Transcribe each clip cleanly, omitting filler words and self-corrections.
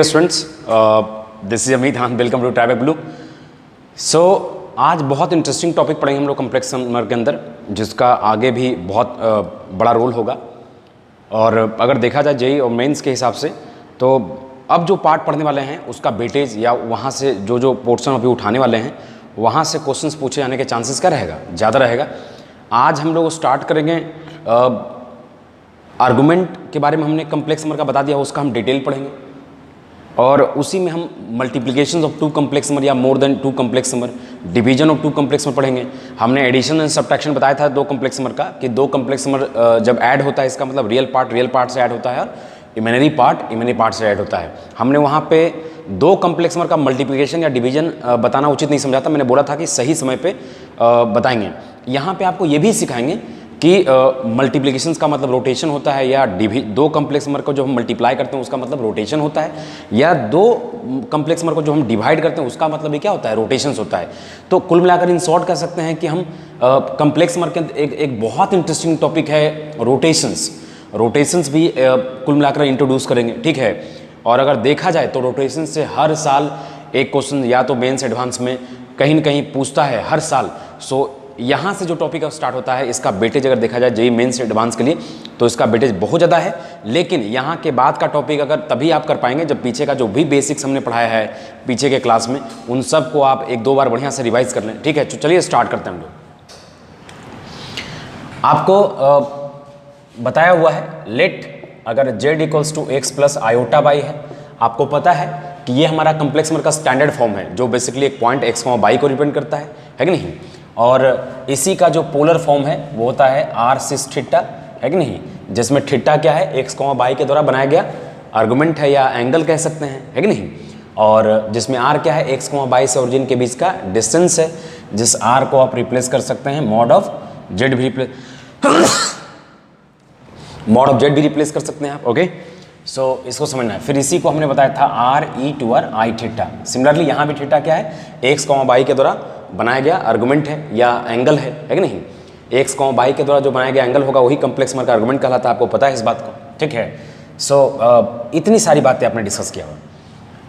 Dear students, this is Amit Han, welcome to tribe blue. So आज बहुत interesting topic पढ़ेंगे हम लोग कॉम्प्लेक्स नंबर के अंदर, जिसका आगे भी बहुत बड़ा रोल होगा। और अगर देखा जाए जेईई और मेंस के हिसाब से, तो अब जो पार्ट पढ़ने वाले हैं उसका वेटेज या वहाँ से जो पोर्शन अभी उठाने वाले हैं वहाँ से क्वेश्चंस पूछे जाने के चांसेस क्या रहेगा, ज़्यादा रहेगा। आज हम लोग स्टार्ट करेंगे आर्गूमेंट के बारे में हमने कॉम्प्लेक्स नंबर का बता दिया, उसका हम डिटेल पढ़ेंगे। और उसी में हम multiplication of two complex number या more than two complex number, division of two complex number पढ़ेंगे। हमने एडिशन एंड सब्ट्रैक्शन बताया था दो कॉम्प्लेक्स नंबर का, कि दो कॉम्प्लेक्स नंबर जब ऐड होता है इसका मतलब रियल पार्ट से ऐड होता है और इमेजिनरी पार्ट से ऐड होता है। हमने वहाँ पे दो कॉम्प्लेक्स नंबर का मल्टीप्लिकेशन या डिवीजन बताना उचित नहीं समझा था, मैंने बोला था कि सही समय पे बताएंगे। यहाँ पे आपको ये भी सिखाएंगे कि मल्टीप्लिकेशंस का मतलब रोटेशन होता है, या दो कॉम्प्लेक्स नंबर को जो हम मल्टीप्लाई करते हैं उसका मतलब रोटेशन होता है, या दो कॉम्प्लेक्स नंबर को जो हम डिवाइड करते हैं उसका मतलब भी क्या होता है, रोटेशंस होता है। तो कुल मिलाकर इन शॉर्ट कह सकते हैं कि हम कॉम्प्लेक्स नंबर के एक बहुत इंटरेस्टिंग टॉपिक है रोटेशंस भी कुल मिलाकर इंट्रोड्यूस करेंगे, ठीक है। और अगर देखा जाए तो रोटेशन से हर साल एक क्वेश्चन या तो मेंस एडवांस में कहीं न कहीं पूछता है हर साल। सो यहाँ से जो टॉपिक स्टार्ट होता है इसका वेटेज अगर देखा जाए जेईई मेंस एडवांस के लिए तो इसका वेटेज बहुत ज़्यादा है। लेकिन यहाँ के बाद का टॉपिक अगर तभी आप कर पाएंगे जब पीछे का जो भी बेसिक्स हमने पढ़ाया है पीछे के क्लास में उन सब को आप एक दो बार बढ़िया से रिवाइज कर लें, ठीक है। तो चलिए स्टार्ट करते हैं हम लोग। आपको बताया हुआ है लेट अगर z equals to x plus iota y है, आपको पता है कि ये हमारा कॉम्प्लेक्स नंबर का स्टैंडर्ड फॉर्म है जो बेसिकली एक पॉइंट एक्स बाई को रिप्रेजेंट करता है कि नहीं। और इसी का जो पोलर फॉर्म है वो होता है आर सिस थीटा, है कि नहीं, जिसमें थीटा क्या है, एक्स बाई के द्वारा बनाया गया आर्गुमेंट है या एंगल कह सकते हैं, है कि नहीं। और जिसमें आर क्या है, एक्स बाई से ओरिजिन के बीच का डिस्टेंस है, जिस आर को आप रिप्लेस कर सकते हैं मॉड ऑफ जेड भी रिप्लेस कर सकते हैं आप, ओके। सो इसको समझना है। फिर इसी को हमने बताया था r e to r i theta. Similarly यहाँ भी थीटा क्या है, एक्स बाई के द्वारा बनाया गया आर्गुमेंट है या एंगल है कि नहीं। एक्स बाई के द्वारा जो बनाया गया एंगल होगा वही कॉम्प्लेक्स नंबर का आर्गुमेंट कहलाता है, आपको पता है इस बात को, ठीक है। सो इतनी सारी बातें आपने डिस्कस किया हुआ।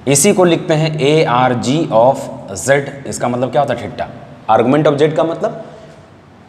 इसी को लिखते हैं ए आर जी ऑफ जेड, इसका मतलब क्या होता है थीटा। आर्गुमेंट ऑफ जेड का मतलब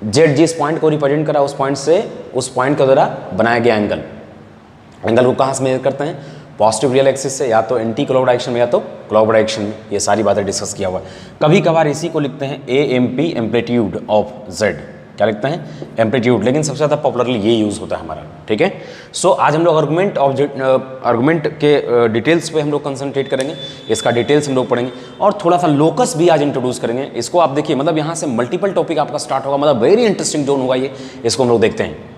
जेड जिस पॉइंट को रिप्रेजेंट करा उस पॉइंट से उस पॉइंट के द्वारा बनाया गया एंगल को कहाँ से मेजर करते हैं, पॉजिटिव रियल एक्सिस से, या तो एंटी क्लॉक डायरेक्शन में या तो क्लॉक डायरेक्शन में। ये सारी बातें डिस्कस किया हुआ है। कभी कभार इसी को लिखते हैं a m p amplitude of z, क्या लिखते हैं, एम्पलीट्यूड, लेकिन सबसे ज़्यादा पॉपुलरली ये यूज़ होता है हमारा, ठीक है। सो आज हम लोग आर्गुमेंट के डिटेल्स पे हम लोग कंसंट्रेट करेंगे, इसका डिटेल्स हम लोग पढ़ेंगे और थोड़ा सा लोकस भी आज इंट्रोड्यूस करेंगे। इसको आप देखिए, मतलब यहाँ से मल्टीपल टॉपिक आपका स्टार्ट होगा, मतलब वेरी इंटरेस्टिंग जोन होगा ये, इसको हम लोग देखते हैं।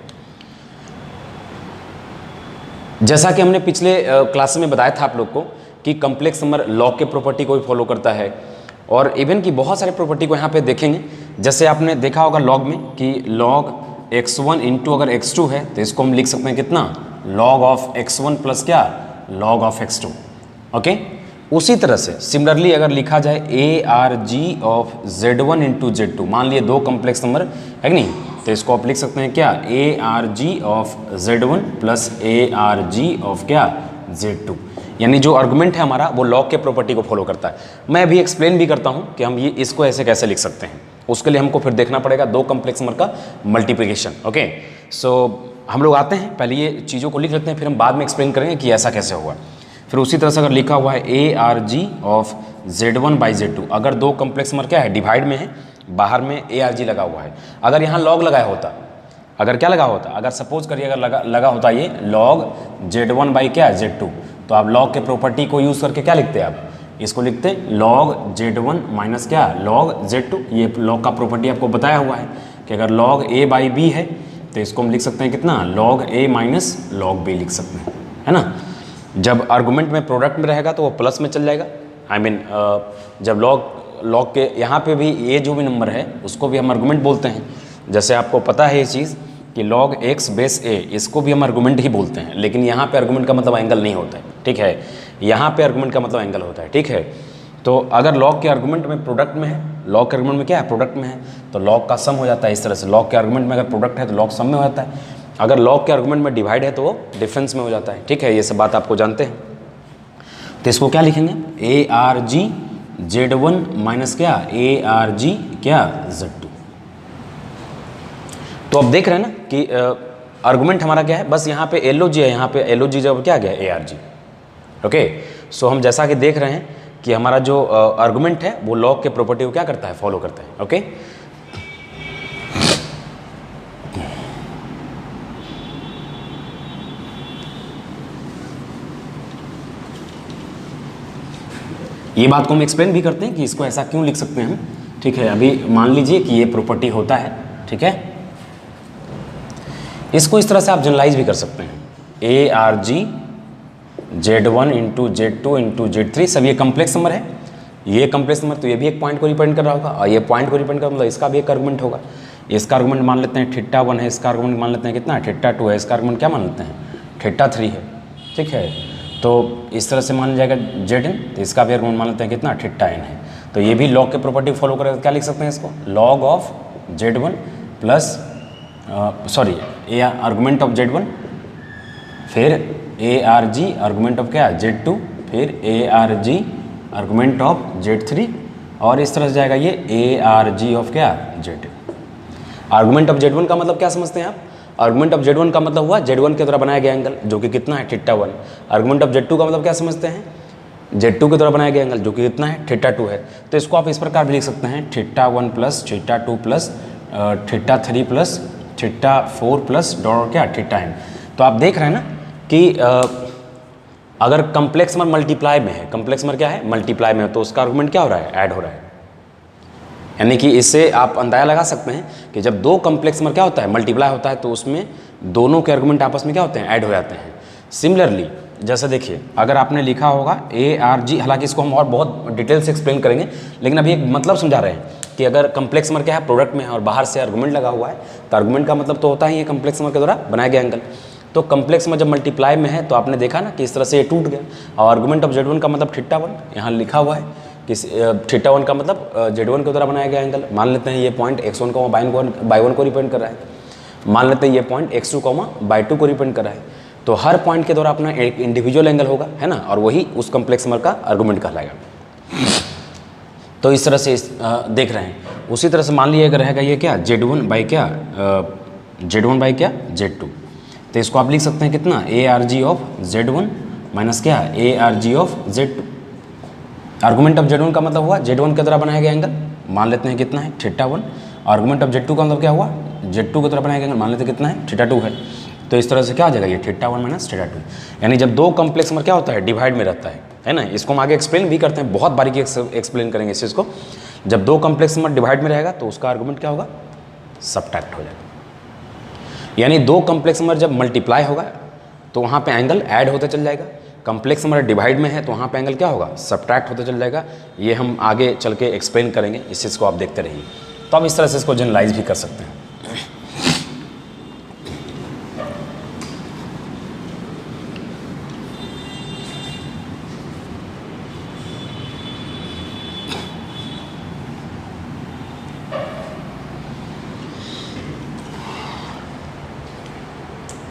जैसा कि हमने पिछले क्लास में बताया था आप लोग को कि कॉम्प्लेक्स नंबर लॉग के प्रॉपर्टी को भी फॉलो करता है, और इवन की बहुत सारे प्रॉपर्टी को यहाँ पे देखेंगे। जैसे आपने देखा होगा लॉग में कि लॉग x1 इंटू अगर x2 है तो इसको हम लिख सकते हैं कितना, लॉग ऑफ x1 प्लस क्या, लॉग ऑफ x2, ओके। उसी तरह से सिमिलरली अगर लिखा जाए A R G of z1 into z2, मान लिए दो कॉम्प्लेक्स नंबर है कि नहीं, तो इसको आप लिख सकते हैं क्या, A R G of z1 plus A R G of क्या, z2। यानी जो आर्गुमेंट है हमारा वो लॉग के प्रॉपर्टी को फॉलो करता है। मैं अभी एक्सप्लेन भी करता हूँ कि हम ये इसको ऐसे कैसे लिख सकते हैं। उसके लिए हमको फिर देखना पड़ेगा दो कॉम्प्लेक्स नंबर का मल्टीप्लिकेशन, ओके। सो हम लोग आते हैं, पहले ये चीज़ों को लिख लेते हैं, फिर हम बाद में एक्सप्लेन करेंगे कि ऐसा कैसे हुआ। फिर उसी तरह से अगर लिखा हुआ है ए R G of z1 by z2, अगर दो कॉम्प्लेक्स नंबर क्या है, डिवाइड में है, बाहर में ए आर जी लगा हुआ है। अगर यहाँ लॉग लगाया होता, अगर क्या लगा होता, अगर सपोज करिए अगर लगा होता ये लॉग z1 बाई क्या, z2, तो आप लॉग के प्रॉपर्टी को यूज़ करके क्या लिखते हैं, आप इसको लिखते लॉग z1 माइनस क्या, लॉग z2। ये लॉग का प्रॉपर्टी आपको बताया हुआ है कि अगर लॉग a बाई बी है तो इसको हम लिख सकते हैं कितना, log a minus log b लिख सकते हैं, है ना। जब आर्गुमेंट में प्रोडक्ट में रहेगा तो वो प्लस में चल जाएगा। आई मीन जब लॉग के यहाँ पे भी ये जो भी नंबर है उसको भी हम आर्गुमेंट बोलते हैं। जैसे आपको पता है ये चीज़ कि log x बेस a, इसको भी हम आर्गुमेंट ही बोलते हैं, लेकिन यहाँ पे आर्गुमेंट का मतलब एंगल नहीं होता है, ठीक है। यहाँ पे आर्गुमेंट का मतलब एंगल होता है, ठीक है। तो अगर log के आर्गुमेंट में प्रोडक्ट में है, log के आर्गुमेंट में क्या है, प्रोडक्ट में है, तो log का सम हो जाता है इस तरह से। log के आर्गुमेंट में अगर प्रोडक्ट है तो log सम में हो जाता है, अगर log के आर्गुमेंट में डिवाइड है तो वो डिफरेंस में हो जाता है, ठीक है। ये सब बात आपको जानते हैं। तो इसको क्या लिखेंगे, ए आर जी Z1 माइनस क्या, ए आर जी क्या Z2। तो अब देख रहे हैं ना कि आर्गुमेंट हमारा क्या है, बस यहाँ पे एल जी है, यहाँ पे एल जी जब क्या गया ए आर जी। ओके, सो हम जैसा कि देख रहे हैं कि हमारा जो आर्गुमेंट है वो लॉग के प्रॉपर्टी को क्या करता है, फॉलो करता है। ओके, ये बात को हम एक्सप्लेन भी करते हैं कि इसको ऐसा क्यों लिख सकते हैं हम। ठीक है, अभी मान लीजिए कि ये प्रॉपर्टी होता है, ठीक है, इसको इस तरह से आप जनरलाइज भी कर सकते हैं, ए आर जी Z1 into Z2 into Z3, सब ये कम्प्लेक्स नंबर है, ये कम्प्लेक्स नंबर, तो ये भी एक पॉइंट को रिप्रेजेंट कर रहा होगा, और ये पॉइंट को रिप्रेजेंट कर मतलब इसका भी एक आर्गुमेंट होगा। इसका आर्गुमेंट मान लेते हैं θ1 है, इसका आर्गुमेंट मान लेते हैं कितना θ2 है, इसका आर्गुमेंट क्या मान लेते हैं θ3 है। ठीक है, तो इस तरह से मान जाएगा Zn, तो इसका भी आर्गुमेंट मान लेते हैं कितना θn है। तो ये भी लॉग के प्रॉपर्टी फॉलो करेगा, क्या लिख सकते हैं इसको, log of Z1 plus sorry a argument of Z1 फिर ए आर जी आर्गुमेंट ऑफ क्या Z2 फिर ए R ji argument of Z3, और इस तरह से जाएगा ये ए आर जी ऑफ क्या Z। आर्गुमेंट ऑफ Z1 का मतलब क्या समझते हैं आप, आर्गुमेंट ऑफ Z1 का मतलब हुआ Z1 के द्वारा बनाया गया एंगल जो कि कितना है θ1। आर्गुमेंट ऑफ Z2 का मतलब क्या समझते हैं, Z2 के द्वारा बनाया गया एंगल जो कि कितना है θ2 है। तो इसको आप इस प्रकार भी लिख सकते हैं θ1 plus θ2 plus θ3 plus θ4 plus dot क्या θn। तो आप देख रहे हैं ना कि अगर कम्प्लेक्स नंबर मल्टीप्लाई में है, कम्प्लेक्स नंबर क्या है मल्टीप्लाई में है, तो उसका आर्गुमेंट क्या हो रहा है, ऐड हो रहा है। यानी कि इससे आप अंदाजा लगा सकते हैं कि जब दो कम्प्लेक्स नंबर क्या होता है मल्टीप्लाई होता है, तो उसमें दोनों के आर्गुमेंट आपस में क्या होते हैं, ऐड हो जाते हैं। सिमिलरली जैसे देखिए, अगर आपने लिखा होगा ए आर जी, हालांकि इसको हम और बहुत डिटेल से एक्सप्लेन करेंगे, लेकिन अभी एक मतलब समझा रहे हैं कि अगर कम्प्लेक्स नंबर क्या है प्रोडक्ट में है और बाहर से आर्गुमेंट लगा हुआ है, तो आर्गुमेंट का मतलब तो होता ही है कम्प्लेक्स नंबर के द्वारा बनाया गया एंगल। तो कम्प्लेक्स में जब मल्टीप्लाई में है तो आपने देखा ना कि इस तरह से ये टूट गया, और आर्गुमेंट ऑफ Z1 का मतलब θ1 यहाँ लिखा हुआ है कि θ1 का मतलब Z1 के द्वारा बनाया गया एंगल। मान लेते हैं ये पॉइंट x1 बाई 1 को रिप्रेजेंट कर रहा है, मान लेते हैं ये पॉइंट x2 बाई 2 को रिप्रेजेंट कर रहा है। तो हर पॉइंट के द्वारा अपना एक इंडिविजुअल एंगल होगा, है ना, और वही उस कम्प्लेक्स नंबर का आर्गुमेंट कहलाएगा। तो इस तरह से देख रहे हैं। उसी तरह से मान लीजिए अगर रहेगा ये क्या Z1 बाई क्या Z2, तो इसको आप लिख सकते हैं कितना A R G of Z1 minus क्या A R G of Z2। Argument of Z1 का मतलब हुआ Z1 के द्वारा बनाया गया एंगल, मान लेते हैं कितना है θ1। आर्गुमेंट ऑफ Z2 का मतलब क्या हुआ, Z2 के द्वारा बनाया गया एंगल, मान लेते हैं कितना है θ2 है। तो इस तरह से क्या आ जाएगा ये θ1 माइनस θ2। यानी जब दो कम्प्लेक्स नंबर क्या होता है डिवाइड में रहता है ना, इसको हम आगे एक्सप्लेन भी करते हैं, बहुत बारीकी एक्सप्लेन करेंगे इस चीज़ को। जब दो कम्प्लेक्स नंबर डिवाइड में रहेगा तो उसका आर्गुमेंट क्या होगा, सबट्रैक्ट हो जाएगा। यानी दो कम्प्लेक्स नंबर जब मल्टीप्लाई होगा तो वहाँ पे एंगल ऐड होते चल जाएगा, कम्प्लेक्स नंबर डिवाइड में है तो वहाँ पे एंगल क्या होगा, सबट्रैक्ट होते चल जाएगा। ये हम आगे चल के एक्सप्लेन करेंगे, इस चीज़ को आप देखते रहिए। तो आप इस तरह से इसको जनरलाइज भी कर सकते हैं।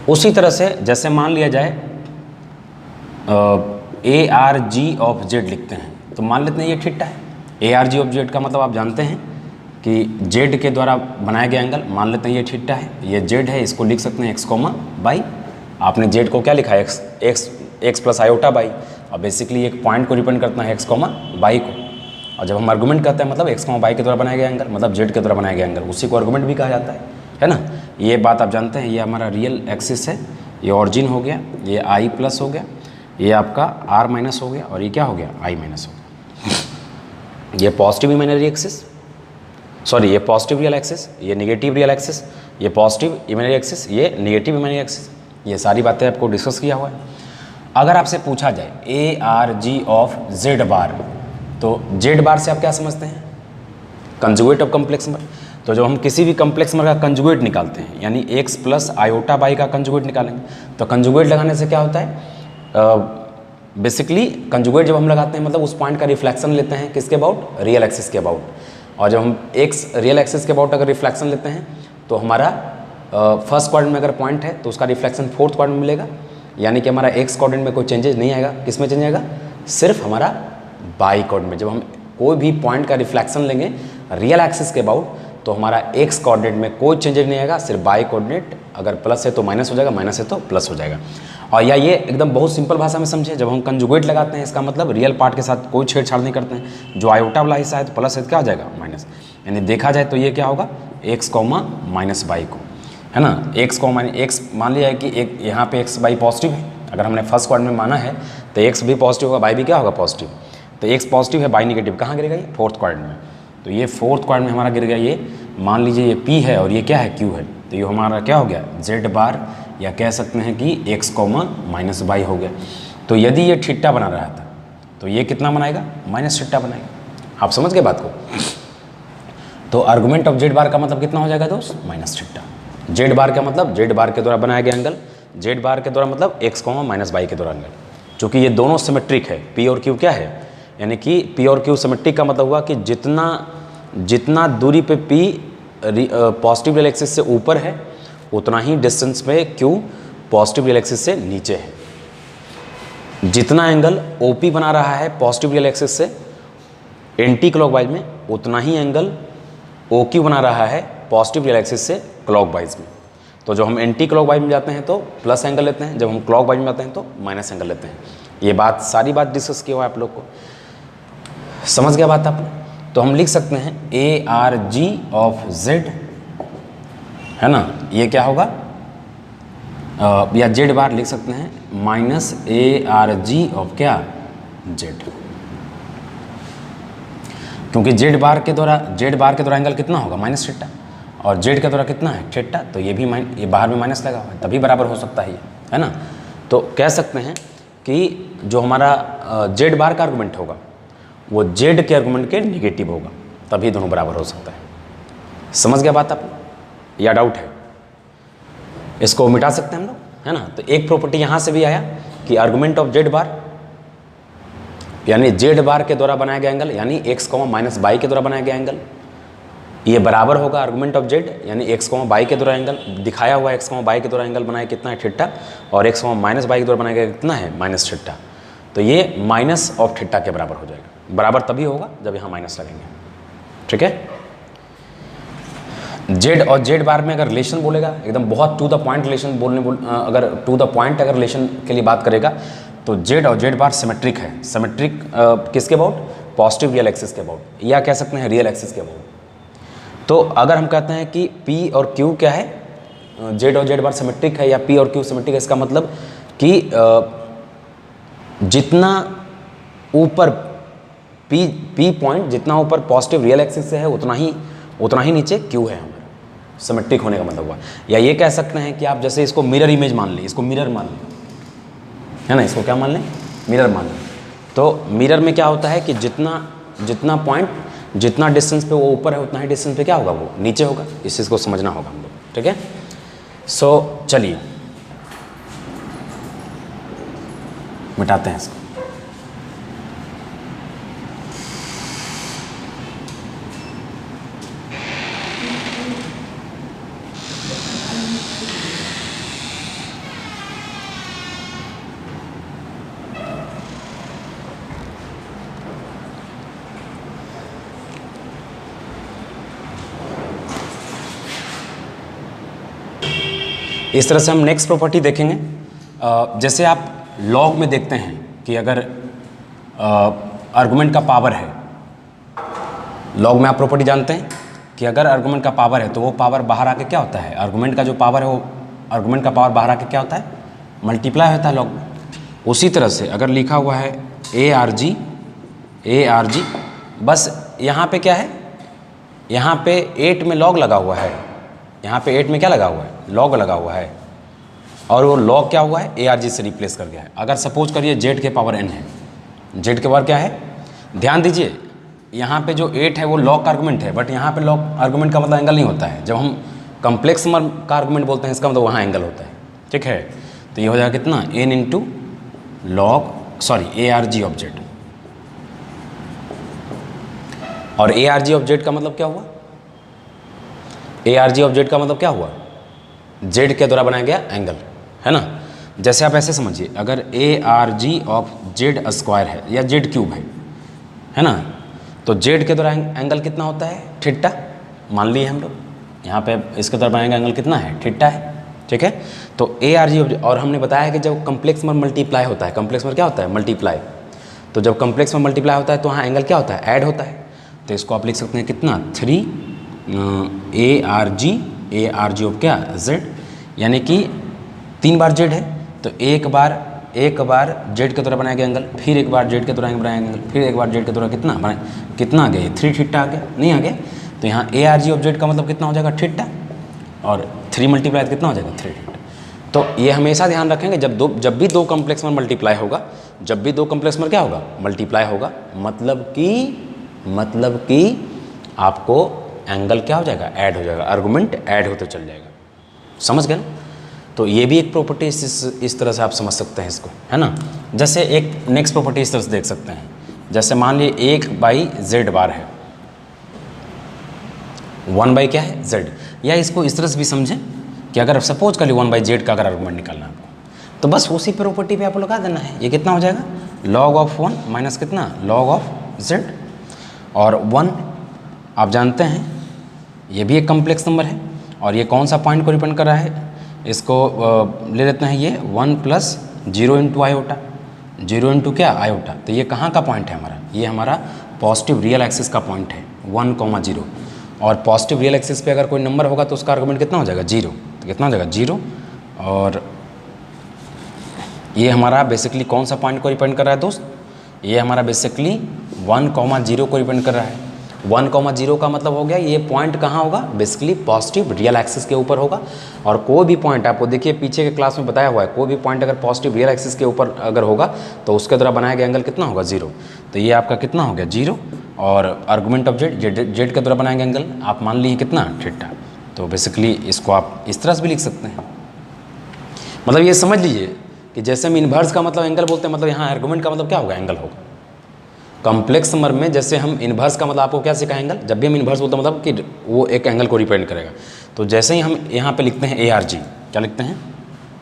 उसी तरह से जैसे मान लिया जाए A R G of Z लिखते हैं, तो मान लेते हैं ये थीटा है। ए आर जी ऑफ जेड का मतलब आप जानते हैं कि जेड के द्वारा बनाया गया एंगल, मान लेते हैं ये थीटा है, ये जेड है, इसको लिख सकते हैं एक्स कॉमा बाई। आपने जेड को क्या लिखा है, एक्स प्लस आयोटा बाई, और बेसिकली एक पॉइंट को रिप्रेजेंट करता है एक्स कॉमा बाई को। और जब हम आर्गुमेंट करते हैं मतलब एक्स कॉमा बाई के द्वारा बनाया गया एंगल, मतलब जेड के द्वारा बनाया गया एंगल, उसी को आर्गुमेंट भी कहा जाता है ना। ये बात आप जानते हैं। ये हमारा रियल एक्सिस है, ये ऑरिजिन हो गया, ये आई प्लस हो गया, ये आपका आर माइनस हो गया, और ये क्या हो गया, आई माइनस हो गया। ये पॉजिटिव इमेजिनरी एक्सिस, सॉरी ये पॉजिटिव रियल एक्सिस, ये नेगेटिव रियल एक्सिस, ये पॉजिटिव इमेजिनरी एक्सिस, ये नेगेटिव इमेजिनरी एक्सिस। ये सारी बातें आपको डिस्कस किया हुआ है। अगर आपसे पूछा जाए A R G of Z bar, तो जेड बार से आप क्या समझते हैं, कंजुगेट ऑफ कम्प्लेक्स नंबर। तो जब हम किसी भी कम्प्लेक्स नंबर का कंजुगेट निकालते हैं, यानी एक्स प्लस आयोटा बाई का कंजुगेट निकालेंगे, तो कंजुगेट लगाने से क्या होता है, बेसिकली कंजुगेट जब हम लगाते हैं मतलब उस पॉइंट का रिफ्लेक्शन लेते हैं किसके अबाउट, रियल एक्सिस के अबाउट। और जब हम एक्स रियल एक्सिस के अबाउट अगर रिफ्लेक्शन लेते हैं तो हमारा फर्स्ट क्वाड्रेंट में अगर पॉइंट है तो उसका रिफ्लेक्शन फोर्थ क्वाड्रेंट में मिलेगा, यानी कि हमारा एक्स क्वाड्रेंट में कोई चेंजेस नहीं आएगा। किस में चेंज आएगा, सिर्फ हमारा बाई कोऑर्डिनेट। जब हम कोई भी पॉइंट का रिफ्लेक्शन लेंगे रियल एक्सिस के अबाउट, तो हमारा एक्स कोऑर्डिनेट में कोई चेंजेस नहीं आएगा, सिर्फ बाई कोऑर्डिनेट अगर प्लस है तो माइनस हो जाएगा, माइनस है तो प्लस हो जाएगा। और या ये एकदम बहुत सिंपल भाषा में समझे, जब हम कंजुगेट लगाते हैं इसका मतलब रियल पार्ट के साथ कोई छेड़छाड़ नहीं करते हैं। जो आयोटा वाला हिस्सा है तो प्लस है तो क्या हो जाएगा, माइनस। यानी देखा जाए तो ये क्या होगा, एक्स कॉमा माइनस बाई को, है ना। एक्स कॉमा एक्स मान लिया है कि एक यहाँ पे एक्स बाई पॉजिटिव है, अगर हमने फर्स्ट क्वाड्रेंट में माना है तो एक्स भी पॉजिटिव होगा, बाई भी क्या होगा, पॉजिटिव। तो एक्स पॉजिटिव है, बाई नेगेटिव, कहाँ गिरेगा ये, फोर्थ क्वाड्रेंट में। तो ये फोर्थ क्वाड्रेंट में हमारा गिर गया, ये मान लीजिए ये पी है और ये क्या है, क्यू है। तो ये हमारा क्या हो गया, जेड बार, या कह सकते हैं कि एक्स कॉमा माइनस बाई हो गया। तो यदि ये थीटा बना रहा था तो ये कितना बनाएगा, माइनस थीटा बनाएगा। आप समझ गए बात को। तो आर्गुमेंट ऑफ जेड बार का मतलब कितना हो जाएगा दोस्त, माइनस थीटा। जेड बार का मतलब जेड बार के द्वारा बनाया गया एंगल, जेड बार के द्वारा मतलब एक्स कॉमा माइनस बाई के द्वारा एंगल। चूँकि ये दोनों सिमेट्रिक है, पी और क्यू क्या है, यानी कि पी और क्यू सिमेट्रिक का मतलब हुआ कि जितना दूरी पे पी पॉजिटिव रियल एक्सिस से ऊपर है उतना ही डिस्टेंस पे क्यू पॉजिटिव रियल एक्सिस से नीचे है। जितना एंगल ओपी बना रहा है पॉजिटिव रियल एक्सिस से एंटी क्लॉकवाइज में, उतना ही एंगल ओक्यू बना रहा है पॉजिटिव रियल एक्सिस से क्लॉकवाइज में। तो जब हम एंटी क्लॉकवाइज में जाते हैं तो प्लस एंगल लेते हैं, जब हम क्लॉकवाइज में जाते हैं तो माइनस एंगल लेते हैं। ये बात सारी बात डिस्कस किया हुआ है आप लोग को, समझ गया बात आप। तो हम लिख सकते हैं ए आर जी ऑफ जेड, है ना, ये क्या होगा, या जेड बार लिख सकते हैं minus A R G of क्या, जेड। क्योंकि जेड बार के द्वारा एंगल कितना होगा, माइनस थीटा, और जेड के द्वारा कितना है, थीटा। तो ये भी ये बाहर में माइनस लगा हुआ है, तभी बराबर हो सकता है ये, है ना। तो कह सकते हैं कि जो हमारा जेड बार का आर्गुमेंट होगा वो जेड के आर्गुमेंट के निगेटिव होगा, तभी दोनों बराबर हो सकता है। समझ गया बात आप, या डाउट है, इसको मिटा सकते हैं हम लोग, है ना। तो एक प्रॉपर्टी यहाँ से भी आया कि आर्गुमेंट ऑफ जेड बार यानी जेड बार के द्वारा बनाया गया एंगल, यानी एक्स कॉमा माइनस बाई के द्वारा बनाया गया एंगल, ये बराबर होगा आर्गुमेंट ऑफ जेड यानी एक्स कॉमा बाई के द्वारा एंगल दिखाया हुआ, एक्स कॉमा बाई के द्वारा एंगल बनाया कितना है, थीटा, और एक्स कॉमा माइनस बाई के द्वारा बनाया गया कितना है, माइनस थीटा। तो ये माइनस ऑफ थीटा के बराबर हो जाएगा। बराबर तभी होगा जब यहाँ माइनस लगेंगे, ठीक है। जेड और जेड बार में अगर रिलेशन बोलेगा, एकदम बहुत टू द पॉइंट रिलेशन अगर टू द पॉइंट अगर रिलेशन के लिए बात करेगा तो जेड और जेड बार सिमेट्रिक है। सिमेट्रिक किसके अबाउट, पॉजिटिव रियल एक्सिस के अबाउट, या कह सकते हैं रियल एक्सिस के अबाउट। तो अगर हम कहते हैं कि पी और क्यू क्या है, जेड और जेड बार सिमेट्रिक है या पी और क्यू सिमेट्रिक है, इसका मतलब कि जितना ऊपर पी पॉइंट जितना ऊपर पॉजिटिव रियल एक्सिस से है उतना ही नीचे क्यू है हमारा, सिमेट्रिक होने का मतलब हुआ। या ये कह सकते हैं कि आप जैसे इसको मिरर इमेज मान लें, इसको मिरर मान लें, है ना, इसको क्या मान लें, मिरर मान लें। तो मिरर में क्या होता है कि जितना पॉइंट जितना डिस्टेंस पे वो ऊपर है उतना ही डिस्टेंस पे क्या होगा, वो नीचे होगा। इस चीज़ को समझना होगा हम लोग, ठीक है। सो चलिए मिटाते हैं इसको। इस तरह से हम नेक्स्ट प्रॉपर्टी देखेंगे। जैसे आप लॉग में देखते हैं कि अगर आर्गुमेंट का पावर है, लॉग में आप प्रॉपर्टी जानते हैं कि अगर आर्गुमेंट का पावर है तो वो पावर बाहर आके क्या होता है, आर्गुमेंट का जो पावर है वो आर्गुमेंट का पावर बाहर आके क्या होता है, मल्टीप्लाई होता है लॉग में। उसी तरह से अगर लिखा हुआ है ए आर जी, बस यहाँ पे क्या है, यहाँ पे 8 में लॉग लगा हुआ है, यहाँ पे 8 में क्या लगा हुआ है, लॉग लगा हुआ है, और वो लॉग क्या हुआ है, ए आर जी से रिप्लेस कर गया है। अगर सपोज करिए जेड के पावर n है, जेड के पावर क्या है, ध्यान दीजिए यहाँ पे जो 8 है वो लॉग का आर्गुमेंट है, बट यहाँ पे लॉग आर्गुमेंट का मतलब एंगल नहीं होता है। जब हम कम्प्लेक्स नंबर का आर्गुमेंट बोलते हैं इसका मतलब वहाँ एंगल होता है, ठीक है। तो ये हो जाएगा कितना, n into log A R G of Z. और A R G of Z का मतलब क्या हुआ, A R G of Z का मतलब क्या हुआ, जेड के द्वारा बनाया गया एंगल, है ना। जैसे आप ऐसे समझिए, अगर ए R G of Z square है या जेड क्यूब है ना, तो जेड के द्वारा एंगल कितना होता है, थीटा। मान लिए हम लोग यहाँ पे इसके द्वारा बनाएंगे एंगल कितना है, थीटा है, ठीक है। तो ए आर जी, और हमने बताया कि जब कम्प्लेक्स नंबर मल्टीप्लाई होता है, कम्प्लेक्स नंबर क्या होता है, मल्टीप्लाई। तो जब कम्प्लेक्स नंबर मल्टीप्लाई होता है तो वहाँ एंगल क्या होता है, ऐड होता है। तो इसको आप लिख सकते हैं कितना, 3 ए आर जी ऑफ क्या, जेड, यानी कि 3 बार जेड है तो एक बार जेड के द्वारा बनाया गया एंगल, फिर एक बार जेड के द्वारा बनाया एंगल, फिर एक बार जेड के द्वारा कितना आ गया, 3 थीटा आ गया, नहीं आ गया। तो यहाँ ए आर जी ऑफ जेड का मतलब कितना हो जाएगा, थीटा, और 3 मल्टीप्लाई कितना हो जाएगा, 3 थीटा। तो ये हमेशा ध्यान रखेंगे, जब भी दो कम्प्लेक्स नंबर मल्टीप्लाई होगा, जब भी दो कम्प्लेक्स नंबर क्या होगा, मल्टीप्लाई होगा, मतलब कि आपको एंगल क्या हो जाएगा, ऐड हो जाएगा, आर्गुमेंट ऐड होते चल जाएगा। समझ गए ना। तो ये भी एक प्रॉपर्टी इस तरह से आप समझ सकते हैं इसको, है ना। जैसे एक नेक्स्ट प्रॉपर्टी इस तरह से देख सकते हैं, जैसे मान लीजिए 1/z बार है, 1 क्या है, z, या इसको इस तरह से भी समझें कि अगर सपोज कर ली 1/z का अगर आर्गुमेंट निकालना है आपको, तो बस उसी प्रॉपर्टी पे आपको लगा देना है। ये कितना हो जाएगा, log ऑफ 1 माइनस कितना, log ऑफ z, और 1 आप जानते हैं ये भी एक कम्प्लेक्स नंबर है, और ये कौन सा पॉइंट को डिपेंड कर रहा है, इसको ले लेते हैं ये 1 + 0 × आयोटा, 0 × क्या, आयोटा। तो ये कहाँ का पॉइंट है हमारा, ये हमारा पॉजिटिव रियल एक्सिस का पॉइंट है 1, 0, और पॉजिटिव रियल एक्सिस पे अगर कोई नंबर होगा तो उसका आर्गुमेंट कितना हो जाएगा, 0। तो कितना हो जाएगा, 0। और ये हमारा बेसिकली कौन सा पॉइंट को डिपेंड कर रहा है दोस्त, ये हमारा बेसिकली 1, 0 को डिपेंड कर रहा है। 1, 0 का मतलब हो गया ये पॉइंट कहाँ होगा, बेसिकली पॉजिटिव रियल एक्सिस के ऊपर होगा। और कोई भी पॉइंट आपको देखिए पीछे के क्लास में बताया हुआ है, कोई भी पॉइंट अगर पॉजिटिव रियल एक्सिस के ऊपर अगर होगा तो उसके द्वारा बनाया गया एंगल कितना होगा, 0। तो ये आपका कितना हो गया, 0, और आर्गुमेंट ऑफ जेड के द्वारा बनाया गया एंगल आप मान लीजिए कितना, थीटा। तो बेसिकली इसको आप इस तरह से भी लिख सकते हैं। मतलब ये समझ लीजिए कि जैसे हम इन्वर्स का मतलब एंगल बोलते हैं, मतलब यहाँ आर्गुमेंट का मतलब क्या होगा, एंगल होगा। कॉम्प्लेक्स नंबर में जैसे हम इन्वर्स का मतलब आपको क्या सिखाया, एंगल, जब भी हम इन्वर्स बोलते हैं मतलब कि वो एक एंगल को रिप्रेजेंट करेगा। तो जैसे ही हम यहाँ पे लिखते हैं ए आर जी, क्या लिखते हैं,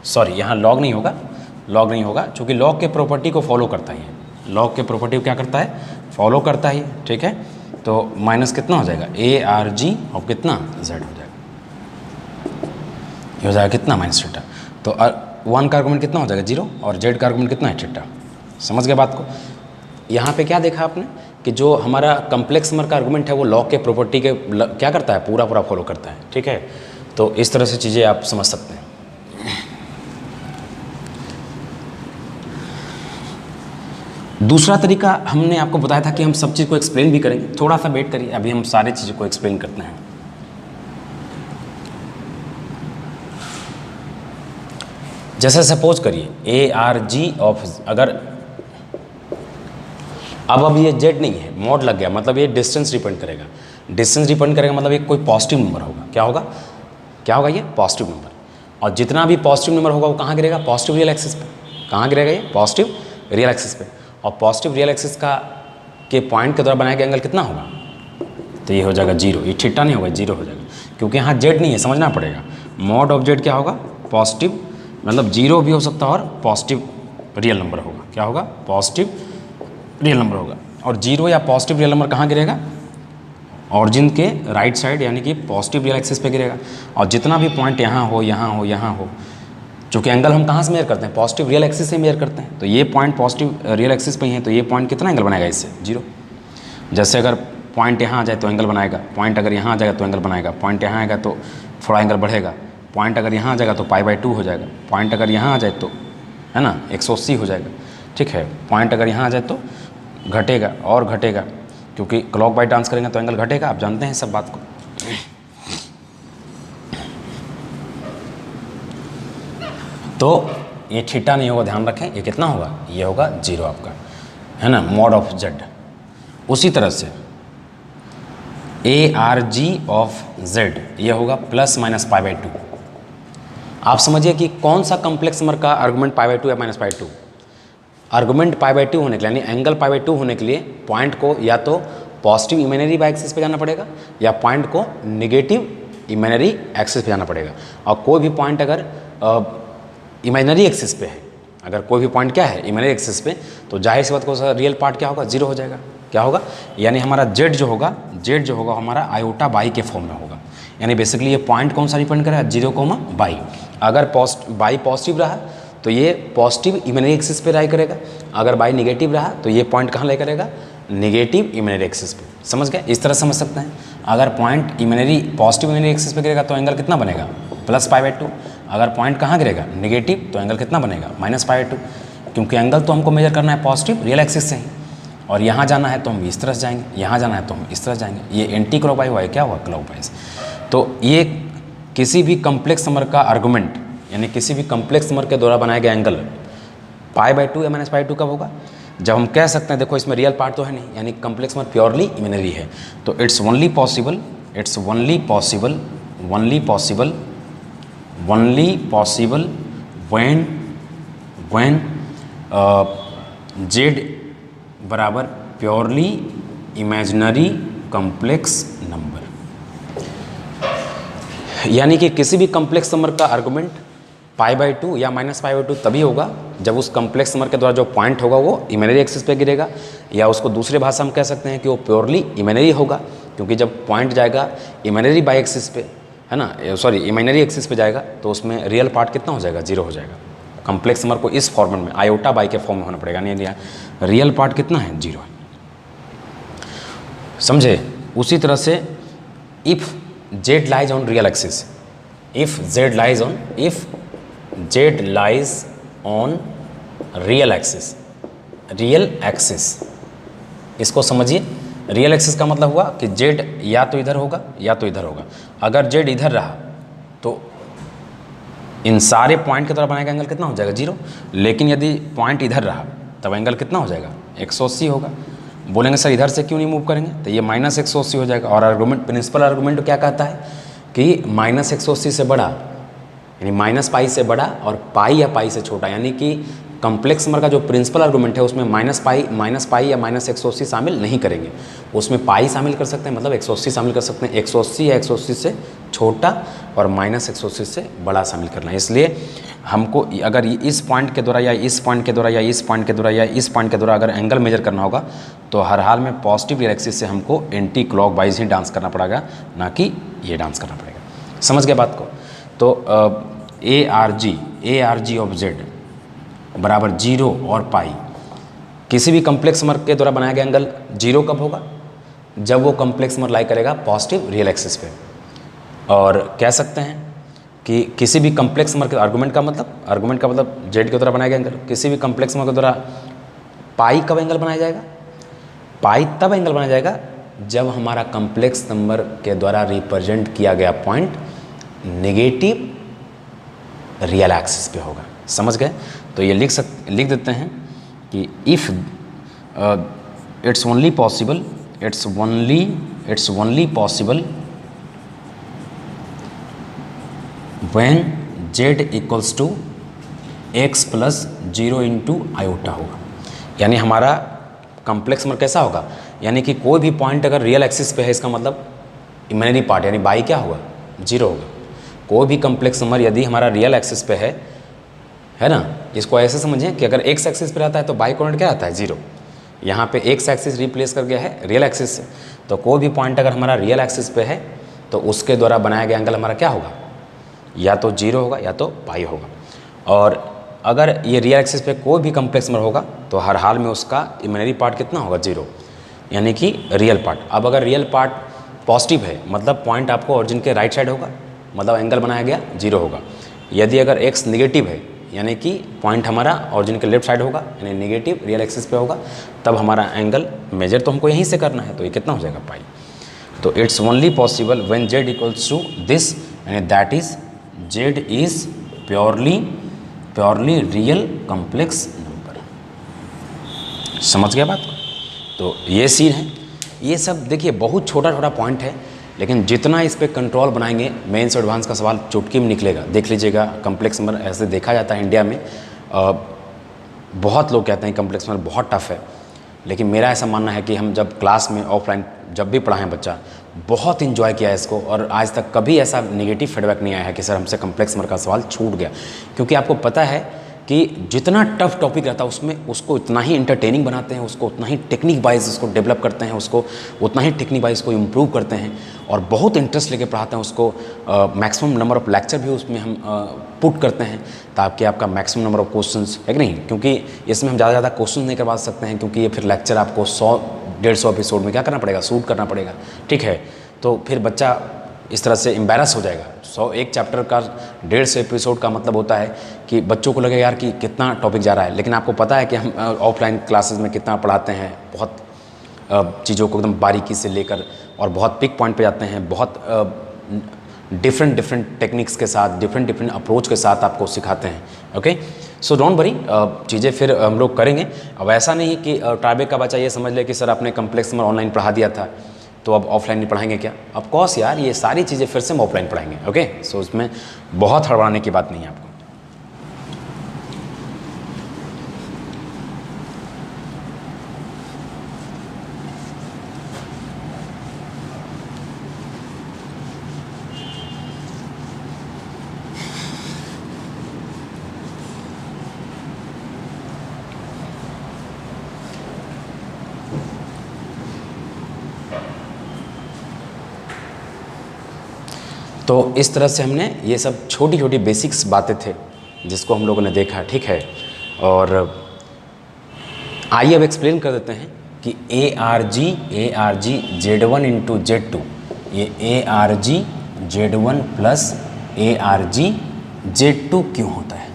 सॉरी यहाँ लॉग नहीं होगा, चूँकि लॉग के प्रॉपर्टी को फॉलो करता है, लॉग के प्रॉपर्टी को क्या करता है, फॉलो करता है, ठीक है। तो माइनस कितना हो जाएगा, ए आर जी और कितना, जेड हो जाएगा, ये हो जाएगा कितना, माइनस थीटा। तो 1 का आर्गुमेंट कितना हो जाएगा, 0, और जेड का आर्गुमेंट कितना है, थीटा। समझ गए बात को। यहाँ पे क्या देखा आपने कि जो हमारा कम्प्लेक्स नंबर का आर्गुमेंट है वो लॉग के प्रॉपर्टी के क्या करता है, पूरा फॉलो करता है, ठीक है। तो इस तरह से चीज़ें आप समझ सकते हैं। दूसरा तरीका हमने आपको बताया था कि हम सब चीज़ को एक्सप्लेन भी करेंगे, थोड़ा सा वेट करिए, अभी हम सारी चीज़ों को एक्सप्लेन करते हैं। जैसे सपोज करिए ए आर जी ऑफ, अगर अब ये जेड नहीं है, मॉड लग गया, मतलब ये डिस्टेंस डिपेंड करेगा, मतलब ये कोई पॉजिटिव नंबर होगा, क्या होगा ये पॉजिटिव नंबर। और जितना भी पॉजिटिव नंबर होगा वो कहाँ गिरेगा, पॉजिटिव रियल एक्सिस पे। कहाँ गिरेगा ये, पॉजिटिव रियल एक्सिस पे। और पॉजिटिव रियल एक्सिस के पॉइंट के द्वारा बनाया गया एंगल कितना होगा, तो ये हो जाएगा 0, ये थीटा नहीं होगा, 0 हो जाएगा, क्योंकि यहाँ जेड नहीं है, समझना पड़ेगा। मॉड ऑफ जेड क्या होगा, पॉजिटिव, मतलब 0 भी हो सकता है और पॉजिटिव रियल नंबर होगा, क्या होगा, पॉजिटिव रियल नंबर होगा। और 0 या पॉजिटिव रियल नंबर कहाँ गिरेगा, ऑरिजिन के राइट साइड, यानी कि पॉजिटिव रियल एक्सिस पे गिरेगा। और जितना भी पॉइंट यहाँ हो, चूँकि एंगल हम कहाँ से मेजर करते हैं, पॉजिटिव रियल एक्सिस से मेजर करते हैं, तो ये पॉइंट पॉजिटिव रियल एक्सिस पे ही है, तो ये पॉइंट कितना एंगल बनाएगा इससे, 0। जैसे अगर पॉइंट यहाँ आ जाए तो एंगल बनाएगा, पॉइंट अगर यहाँ आ जाएगा तो एंगल बनाएगा, पॉइंट यहाँ आएगा तो थोड़ा एंगल बढ़ेगा, पॉइंट अगर यहाँ आ जाएगा तो π/2 हो जाएगा, पॉइंट अगर यहाँ आ जाए तो है ना 180 हो जाएगा, ठीक है। पॉइंट अगर यहाँ आ जाए तो घटेगा और घटेगा, क्योंकि क्लॉक बाई डांस करेंगे तो एंगल घटेगा, आप जानते हैं सब बात को। तो ये थीटा नहीं होगा, ध्यान रखें, ये कितना होगा, ये होगा 0 आपका, है ना, मॉड ऑफ जेड। उसी तरह से ए आर जी ऑफ जेड ये होगा ± π/2। आप समझिए कि कौन सा कॉम्प्लेक्स नंबर का आर्गुमेंट π/2 या -π/2। आर्गुमेंट π/2 होने के लिए, यानी एंगल π/2 होने के लिए पॉइंट को या तो पॉजिटिव इमेजिनरी बाई एक्सिस पे जाना पड़ेगा या पॉइंट को नेगेटिव इमेजिनरी एक्सिस पे जाना पड़ेगा। और कोई भी पॉइंट अगर इमेजिनरी एक्सिस पे है, अगर कोई भी पॉइंट क्या है इमेजिनरी एक्सिस पे, तो जाहिर सी बात को रियल पार्ट क्या होगा, जीरो हो जाएगा। क्या होगा, यानी हमारा जेड जो होगा हमारा आयोटा बाई के फॉर्म में होगा। यानी बेसिकली ये पॉइंट कौन सा रिप्रेजेंट करेगा, 0, बाई। अगर बाई पॉजिटिव रहा तो ये पॉजिटिव इमेजिनरी एक्सिस पे राय करेगा, अगर बाई नेगेटिव रहा तो ये पॉइंट कहाँ ले करेगा, नेगेटिव इमेजिनरी एक्सिस पे। समझ गए, इस तरह समझ सकते हैं। अगर पॉइंट पॉजिटिव इमेजिनरी एक्सिस पे गिरेगा तो एंगल कितना बनेगा, +π/2। अगर पॉइंट कहाँ गिरेगा, नेगेटिव, तो एंगल कितना बनेगा, -π/2। क्योंकि एंगल तो हमको मेजर करना है पॉजिटिव रियल एक्सिस से ही, और यहाँ जाना है तो हम इस तरह से जाएंगे, यहाँ जाना है तो हम इस तरह जाएंगे। ये एंटी क्लॉकवाइज हुआ है, क्या हुआ, क्लॉकवाइज। तो ये किसी भी कम्प्लेक्स नंबर का आर्गूमेंट, यानी किसी भी कम्प्लेक्स नंबर के द्वारा बनाया गया एंगल π/2 या -π/2 कब होगा, जब हम कह सकते हैं देखो इसमें रियल पार्ट तो है नहीं, यानी कम्प्लेक्स नंबर प्योरली इमेजिनरी है। तो it's only possible when Z बराबर प्योरली इमेजिनरी कम्प्लेक्स नंबर। यानी कि किसी भी कम्प्लेक्स नंबर का आर्गूमेंट π/2 या -π/2 तभी होगा जब उस कम्प्लेक्स नंबर के द्वारा जो पॉइंट होगा वो इमेजिनरी एक्सिस पे गिरेगा, या उसको दूसरे भाषा में कह सकते हैं कि वो प्योरली इमेजिनरी होगा, क्योंकि जब पॉइंट जाएगा इमेजिनरी बाई एक्सिस पे, है ना, सॉरी इमेजिनरी एक्सिस पे जाएगा तो उसमें रियल पार्ट कितना हो जाएगा, 0 हो जाएगा। कम्प्लेक्स नंबर को इस फॉर्मेट में आयोटा बाई के फॉर्म में होना पड़ेगा, नहीं रियल पार्ट कितना है, 0 है। समझे। उसी तरह से if Z lies on real axis, if Z lies on real axis, इसको समझिए। रियल एक्सिस का मतलब हुआ कि जेड या तो इधर होगा या तो इधर होगा। अगर जेड इधर रहा तो इन सारे पॉइंट के द्वारा बनाया गया एंगल कितना हो जाएगा, 0। लेकिन यदि पॉइंट इधर रहा तब एंगल कितना हो जाएगा, 180 होगा। बोलेंगे सर इधर से क्यों नहीं मूव करेंगे, तो ये -180 हो जाएगा। और आर्गूमेंट, प्रिंसिपल आर्गूमेंट क्या कहता है कि -180 से बड़ा, यानी -π से बड़ा और π या π से छोटा, यानी कि कम्प्लेक्स नंबर का जो प्रिंसिपल आर्गूमेंट है उसमें -π या -180 शामिल नहीं करेंगे, उसमें π शामिल कर सकते हैं, मतलब 180 शामिल कर सकते हैं। 180 या 180 से छोटा और -180 से बड़ा शामिल करना है। इसलिए हमको अगर इस पॉइंट के द्वारा या इस पॉइंट के द्वारा या इस पॉइंट के द्वारा या इस पॉइंट के द्वारा अगर एंगल मेजर करना होगा तो हर हाल में पॉजिटिव रियल एक्सिस से हमको एंटी क्लॉकवाइज ही डांस करना पड़ेगा, ना कि ये डांस करना पड़ेगा। समझ गए बात को। तो ARG ऑफ जेड बराबर 0 और π, किसी भी कम्प्लेक्स नंबर के द्वारा बनाया गया एंगल 0 कब होगा, जब वो कम्प्लेक्स नंबर लाई करेगा पॉजिटिव रियल एक्सिस पे। और कह सकते हैं कि किसी भी कम्प्लेक्स नंबर के आर्गूमेंट का मतलब जेड के द्वारा बनाया गया एंगल, किसी भी कम्प्लेक्स नंबर के द्वारा पाई कब एंगल बनाया जाएगा, पाई तब एंगल बनाया जाएगा जब हमारा कम्प्लेक्स नंबर के द्वारा रिप्रेजेंट किया गया पॉइंट नेगेटिव रियल एक्सिस पे होगा। समझ गए। तो ये लिख देते हैं कि if it's only possible when z equals to x plus 0 into iota होगा। यानी हमारा कम्प्लेक्स नंबर कैसा होगा, यानी कि कोई भी पॉइंट अगर रियल एक्सिस पे है इसका मतलब इमेजिनरी पार्ट यानी बाई क्या होगा, 0 होगा। कोई भी कम्प्लेक्स नंबर यदि हमारा रियल एक्सिस पे है ना, इसको ऐसे समझें कि अगर एक्स एक्सिस पे रहता है तो बाई कोऑर्डिनेट क्या आता है, 0। यहाँ पे एक्स एक्सिस रिप्लेस कर गया है रियल एक्सिस से, तो कोई भी पॉइंट अगर हमारा रियल एक्सिस पे है तो उसके द्वारा बनाया गया एंगल हमारा क्या होगा, या तो 0 होगा या तो पाई होगा। और अगर ये रियल एक्सिस पे कोई भी कम्प्लेक्स नंबर होगा तो हर हाल में उसका इमेजिनरी पार्ट कितना होगा, 0, यानी कि रियल पार्ट। अब अगर रियल पार्ट पॉजिटिव है मतलब पॉइंट आपको ओरिजिन के राइट साइड होगा, मतलब एंगल बनाया गया 0 होगा। यदि अगर एक्स निगेटिव है यानी कि पॉइंट हमारा ओरिजिन के लेफ्ट साइड होगा यानी नेगेटिव रियल एक्सिस पे होगा, तब हमारा एंगल मेजर तो हमको यहीं से करना है, तो ये कितना हो जाएगा, पाई। तो it's only possible when z equals to this, यानी that is z is purely real complex number. समझ गया बात को। तो ये सीन है। ये सब देखिए बहुत छोटा छोटा पॉइंट है, लेकिन जितना इस पे कंट्रोल बनाएंगे मेंस एडवांस का सवाल चुटकी में निकलेगा। देख लीजिएगा, कम्प्लेक्स नंबर ऐसे देखा जाता है इंडिया में। बहुत लोग कहते हैं कम्प्लेक्स नंबर बहुत टफ है, लेकिन मेरा ऐसा मानना है कि हम जब क्लास में ऑफलाइन जब भी पढ़ाएं बच्चा बहुत इन्जॉय किया है इसको, और आज तक कभी ऐसा नेगेटिव फीडबैक नहीं आया है कि सर हमसे कॉम्प्लेक्स नंबर का सवाल छूट गया। क्योंकि आपको पता है कि जितना टफ टॉपिक रहता है उसमें उसको उतना ही इंटरटेनिंग बनाते हैं, उसको उतना ही टेक्निक वाइज उसको डेवलप करते हैं, उसको उतना ही टेक्निक वाइज को इम्प्रूव करते हैं, और बहुत इंटरेस्ट लेके पढ़ाते हैं उसको। मैक्सिमम नंबर ऑफ लेक्चर भी उसमें हम पुट करते हैं ताकि आपका मैक्सिमम नंबर ऑफ क्वेश्चंस है कि नहीं, क्योंकि इसमें हम ज़्यादा क्वेश्चन नहीं करवा सकते हैं, क्योंकि ये फिर लेक्चर आपको 100-150 एपिसोड में क्या करना पड़ेगा, शूट करना पड़ेगा, ठीक है। तो फिर बच्चा इस तरह से एम्बैरस हो जाएगा। एक चैप्टर का 150 एपिसोड का मतलब होता है कि बच्चों को लगेगा यार कि कितना टॉपिक जा रहा है, लेकिन आपको पता है कि हम ऑफलाइन क्लासेस में कितना पढ़ाते हैं, बहुत चीज़ों को एकदम बारीकी से लेकर और बहुत पिक पॉइंट पे जाते हैं, बहुत डिफरेंट टेक्निक्स के साथ, डिफरेंट अप्रोच के साथ आपको सिखाते हैं। ओके, सो डोंट वरी, चीज़ें फिर हम लोग करेंगे। अब ऐसा नहीं कि ट्राइबेक का बच्चा ये समझ ले कि सर आपने कॉम्प्लेक्स नंबर ऑनलाइन पढ़ा दिया था तो अब ऑफलाइन नहीं पढ़ाएंगे क्या। ऑफ कोर्स यार, ये सारी चीज़ें फिर से हम ऑफलाइन पढ़ाएंगे। ओके, सो इसमें बहुत हड़बड़ाने की बात नहीं है आपको। तो इस तरह से हमने ये सब छोटी छोटी बेसिक्स बातें थे जिसको हम लोगों ने देखा, ठीक है। और आइए अब एक्सप्लेन कर देते हैं कि ARG Z1 इंटू Z2, ये ARG Z1 plus ARG Z2 क्यों होता है।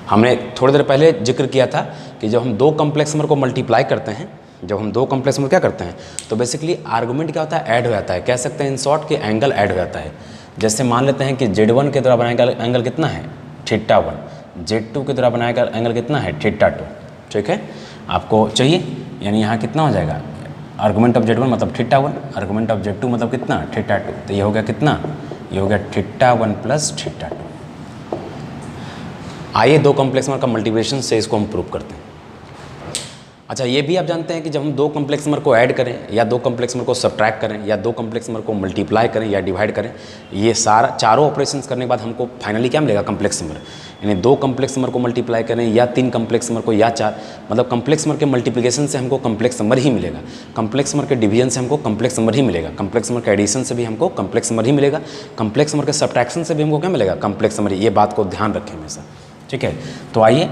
हमने थोड़ी देर पहले जिक्र किया था कि जब हम दो कॉम्प्लेक्स नंबर को मल्टीप्लाई करते हैं, जब हम दो कॉम्प्लेक्स नंबर क्या करते हैं तो बेसिकली आर्गुमेंट क्या होता है, ऐड हो जाता है। कह सकते हैं इन शॉर्ट कि एंगल ऐड हो जाता है। जैसे मान लेते हैं कि Z1 के द्वारा बनाया गया एंगल कितना है, θ1, Z2 के द्वारा बनाया गया एंगल कितना है, θ2, ठीक है। आपको चाहिए, यानी यहाँ कितना हो जाएगा, आर्गुमेंट ऑफ Z1 मतलब θ1, आर्गुमेंट ऑफ Z2 मतलब कितना, θ2। तो ये हो गया कितना, ये हो गया θ1 प्लस θ2। आइए दो कॉम्प्लेक्स नंबर का मल्टीप्लिकेशन से इसको हम प्रूव करते हैं। अच्छा, ये भी आप जानते हैं कि जब हम दो कॉम्प्लेक्स नंबर को ऐड करें या दो कॉम्प्लेक्स नंबर को सब्ट्रैक्ट करें या दो कॉम्प्लेक्स नंबर को मल्टीप्लाई करें या डिवाइड करें, ये सारा चारों ऑपरेशंस करने के बाद हमको फाइनली क्या मिलेगा, कॉम्प्लेक्स नंबर। यानी दो कॉम्प्लेक्स नंबर को मल्टीप्लाई करें या तीन कॉम्प्लेक्स नंबर को या चार, मतलब कॉम्प्लेक्स नंबर के मल्टीप्लिकेशन से हमको कॉम्प्लेक्स नंबर ही मिलेगा, कॉम्प्लेक्स नंबर के डिवीजन से हमको कॉम्प्लेक्स नंबर ही मिलेगा, कॉम्प्लेक्स नंबर के एडिशन से भी हमको कॉम्प्लेक्स नंबर ही मिलेगा, कॉम्प्लेक्स नंबर के सब्ट्रैक्शन से भी हमको क्या मिलेगा, कॉम्प्लेक्स नंबर। ये बात को ध्यान रखें हमेशा, ठीक है। तो आइए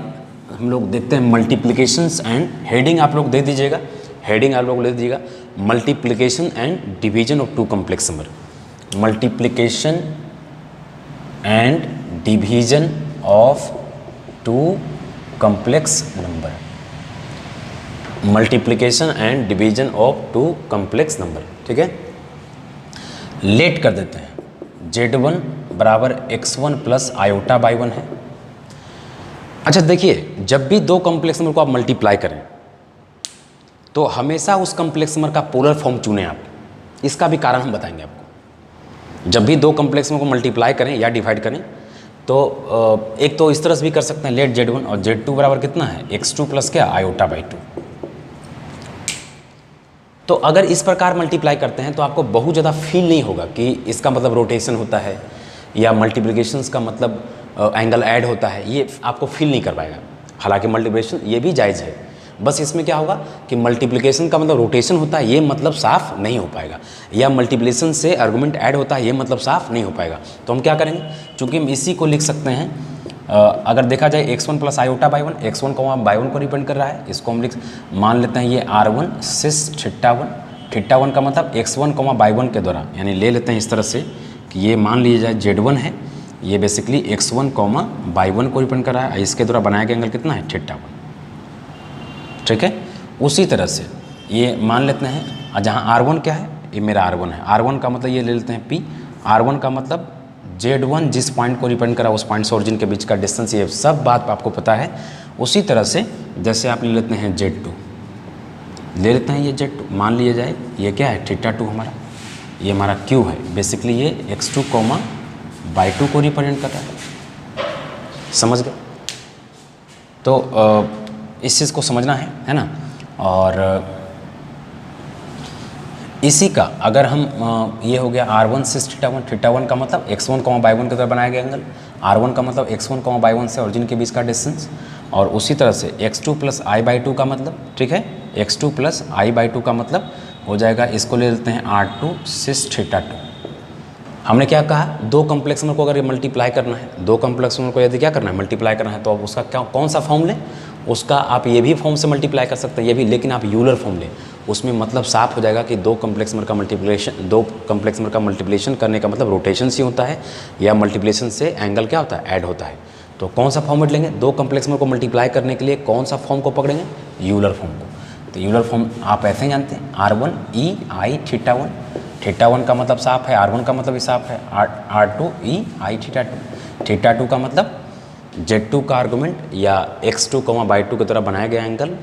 हम लोग देखते हैं मल्टीप्लिकेशंस एंड, हेडिंग आप लोग दे दीजिएगा, हेडिंग आप लोग ले दीजिएगा, multiplication and division of two complex number, multiplication and division of two complex number, multiplication and division of two complex number, ठीक है। लेट कर देते हैं, Z1 बराबर x1 प्लस आयोटा बाई 1 है। अच्छा देखिए, जब भी दो कॉम्प्लेक्स नंबर को आप मल्टीप्लाई करें तो हमेशा उस कॉम्प्लेक्स नंबर का पोलर फॉर्म चुनें आप। इसका भी कारण हम बताएंगे आपको। जब भी दो कॉम्प्लेक्स नंबर को मल्टीप्लाई करें या डिवाइड करें तो एक तो इस तरह से भी कर सकते हैं, लेट Z1 और Z2 बराबर कितना है, x2 प्लस क्या, आयोटा बाई 2। तो अगर इस प्रकार मल्टीप्लाई करते हैं तो आपको बहुत ज़्यादा फील नहीं होगा कि इसका मतलब रोटेशन होता है या मल्टीप्लिकेशंस का मतलब एंगल ऐड होता है, ये आपको फील नहीं कर पाएगा। हालांकि मल्टीप्लिकेशन ये भी जायज़ है, बस इसमें क्या होगा कि मल्टीप्लिकेशन का मतलब रोटेशन होता है, ये मतलब साफ नहीं हो पाएगा, या मल्टीप्लिकेशन से आर्गुमेंट ऐड होता है, ये मतलब साफ नहीं हो पाएगा। तो हम क्या करेंगे, चूँकि हम इसी को लिख सकते हैं, अगर देखा जाए x1 plus iota by 1, x1 by 1 को रिप्रेजेंट कर रहा है, इसको हम मान लेते हैं ये R1 सिस θ1 का मतलब x1 बाई 1 के द्वारा, यानी ले लेते हैं इस तरह से कि ये मान लीजिए जाए Z1 है, ये बेसिकली x1 बाई 1 को रिप्रेजेंट कर रहा है, इसके द्वारा बनाया गया एंगल कितना है, θ1, ठीक है। उसी तरह से ये मान लेते हैं, जहाँ R1 क्या है, ये मेरा R1 है, R1 का मतलब ये ले लेते हैं P, R1 का मतलब Z1 जिस पॉइंट को रिप्रेजेंट करा उस पॉइंट से ओरिजिन के बीच का डिस्टेंस, ये सब बात आपको पता है। उसी तरह से जैसे आप ले लेते हैं Z2, ले लेते हैं ये Z2, मान लिया जाए ये क्या है, θ2 हमारा, ये हमारा Q है, बेसिकली ये x2 बाई 2 को रिप्रेजेंट कर रहा है, समझ गए। तो इस चीज़ को समझना है ना। और इसी का अगर हम ये हो गया r1 सिस थीटा वन का मतलब x1 y1 की तरफ बनाया गया एंगल, r1 का मतलब x1 y1 से ओरिजिन के बीच का डिस्टेंस, और उसी तरह से x2 प्लस i/2 का मतलब, ठीक है, x2 प्लस i/2 का मतलब हो जाएगा, इसको ले लेते हैं r2 सिस थीटा2। हमने क्या कहा, दो कॉम्प्लेक्स नंबर को अगर ये मल्टीप्लाई करना है, दो कॉम्प्लेक्स नंबर को यदि क्या करना है, मल्टीप्लाई करना है, तो अब उसका क्या कौन सा फॉर्म लें, उसका आप ये भी फॉर्म से मल्टीप्लाई कर सकते हैं, ये भी, लेकिन आप यूलर फॉर्म लें, उसमें मतलब साफ हो जाएगा कि दो कॉम्प्लेक्स नंबर का मल्टीप्लिकेशन करने का मतलब रोटेशन से होता है, या मल्टीप्लिकेशन से एंगल क्या होता है, ऐड होता है। तो कौन सा फॉर्मेट लेंगे, दो कॉम्प्लेक्स नंबर को मल्टीप्लाई करने के लिए कौन सा फॉर्म को पकड़ेंगे, यूलर फॉर्म को। तो यूलर फॉर्म आप ऐसे ही जानते हैं, r1 e i थीटा1, थीटा1 का मतलब साफ है, r1 का मतलब भी साफ है, r2 e i थीटा2, थीटा2 का मतलब z2 का आर्गूमेंट या x2 y2 की तरह बनाया गया एंगल।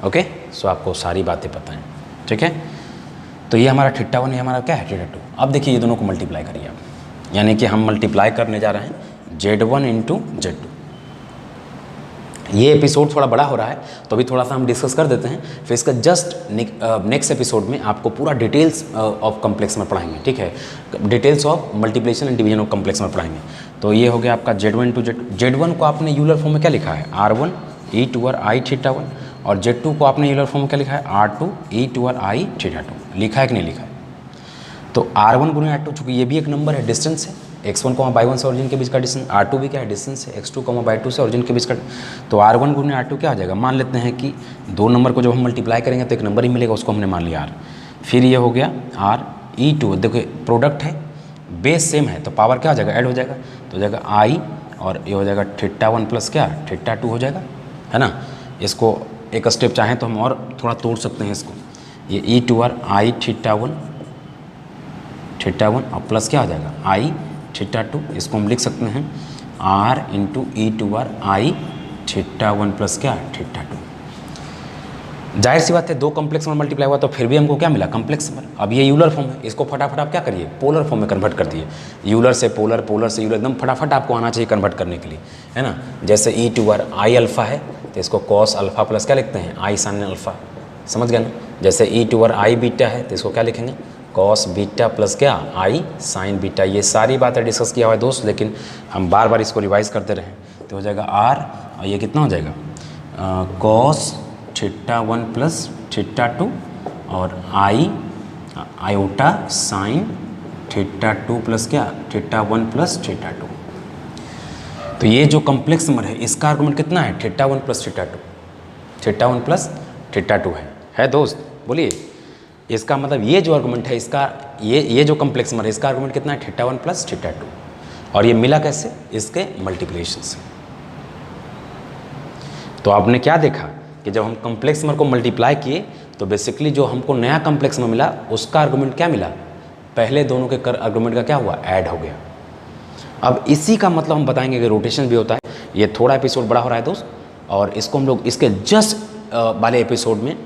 ओके, सो आपको सारी बातें पता हैं, ठीक है। तो ये हमारा थीटा1, ये हमारा क्या है, थीटा2। अब देखिए ये दोनों को मल्टीप्लाई करिए आप, यानी कि हम मल्टीप्लाई करने जा रहे हैं z1 इंटू z2। ये एपिसोड थोड़ा बड़ा हो रहा है तो अभी थोड़ा सा हम डिस्कस कर देते हैं, फिर इसका जस्ट नेक्स्ट एपिसोड में आपको पूरा डिटेल्स ऑफ कॉम्प्लेक्स में पढ़ाएंगे, ठीक है, details of multiplication and division of complex में पढ़ाएंगे। तो ये हो गया आपका z1 इंटू z1 को आपने यूलर फॉर्म में क्या लिखा है, r1 e टूअर i थीटा1, और z2 को आपने यूलर फॉर्म में क्या लिखा है, r2 e टूअर i थीटा2। लिखा है कि नहीं लिखा है। तो r1 गुने r2, चूँकि ये भी एक नंबर है, डिस्टेंस है, x1 y1 से ओरिजिन के बीच का डिस्टेंस, r2 भी क्या है, डिस्टेंस है, x2 y2 से ओरिजिन के बीच का। तो r1 गुने r2 क्या हो जाएगा, मान लेते हैं कि दो नंबर को जब हम मल्टीप्लाई करेंगे तो एक नंबर ही मिलेगा, उसको हमने मान लिया r। फिर ये हो गया r e2, देखो प्रोडक्ट है, बेस सेम है, तो पावर क्या हो जाएगा, ऐड हो जाएगा, तो हो जाएगा i, और ये हो जाएगा थीटा1 प्लस क्या, थीटा2 हो जाएगा, है ना। इसको एक स्टेप चाहें तो हम और थोड़ा तोड़ सकते हैं इसको, ये e टूअर i थीटा1 और प्लस क्या हो जाएगा, i थीटा2। इसको हम लिख सकते हैं r इंटू ई टूअर i थीटा1 प्लस क्या, थीटा2। जाहिर सी बात है, दो कॉम्प्लेक्स नंबर मल्टीप्लाई हुआ तो फिर भी हमको क्या मिला, कॉम्प्लेक्स नंबर। अब ये यूलर फॉर्म है, इसको फटाफट आप क्या करिए, पोलर फॉर्म में कन्वर्ट कर दिए, यूलर से पोलर, पोलर से यूलर, एकदम फटाफट आपको आना चाहिए कन्वर्ट करने के लिए, है ना। जैसे ई टूअर आई अल्फ़ा है तो इसको कॉस अल्फ़ा प्लस क्या लिखते हैं, आई साइन अल्फ़ा, समझ गए ना। जैसे ई टूअर आई बीटा है तो इसको क्या लिखेंगे, कॉस बीटा प्लस क्या, आई साइन बीटा। ये सारी बातें डिस्कस किया हुआ है दोस्त, लेकिन हम बार बार इसको रिवाइज करते रहें तो हो जाएगा आर, और ये कितना हो जाएगा, कॉस थीटा1 प्लस थीटा2, और आई आयोटा साइन थीटा2 प्लस क्या, थीटा1 प्लस थीटा2। तो ये जो कॉम्प्लेक्स नंबर है इसका आर्गुमेंट कितना है, थीटा1 प्लस थीटा2, थीटा1 प्लस थीटा2 है दोस्त, बोलिए। इसका मतलब ये जो आर्गुमेंट है इसका, ये जो कॉम्प्लेक्स नंबर है इसका आर्गुमेंट कितना है, थीटा1 प्लस थीटा2, और ये मिला कैसे, इसके मल्टीप्लिकेशन से। तो आपने क्या देखा कि जब हम कॉम्प्लेक्स नंबर को मल्टीप्लाई किए तो बेसिकली जो हमको नया कॉम्प्लेक्स नंबर मिला उसका आर्गुमेंट क्या मिला, पहले दोनों के आर्गुमेंट का क्या हुआ, ऐड हो गया। अब इसी का मतलब हम बताएंगे कि रोटेशन भी होता है। ये थोड़ा एपिसोड बड़ा हो रहा है दोस्त, और इसको हम लोग इसके जस्ट वाले एपिसोड में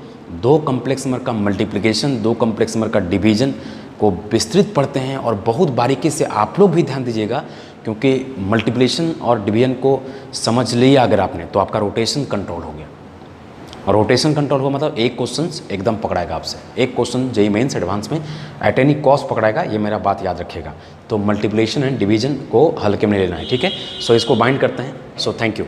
दो कॉम्प्लेक्स नंबर का मल्टीप्लिकेशन, दो कॉम्प्लेक्स नंबर का डिवीजन को विस्तृत पढ़ते हैं, और बहुत बारीकी से आप लोग भी ध्यान दीजिएगा, क्योंकि मल्टीप्लिकेशन और डिवीजन को समझ लिया अगर आपने तो आपका रोटेशन कंट्रोल हो गया। और रोटेशन कंट्रोल हो मतलब एक क्वेश्चन एकदम पकड़ाएगा आपसे, एक क्वेश्चन जेईई मेंस एडवांस में एट एनी कॉस्ट पकड़ाएगा, ये मेरा बात याद रखिएगा। तो मल्टीप्लिकेशन एंड डिवीजन को हल्के में लेना है, ठीक है। सो इसको बाइंड करते हैं। So thank you.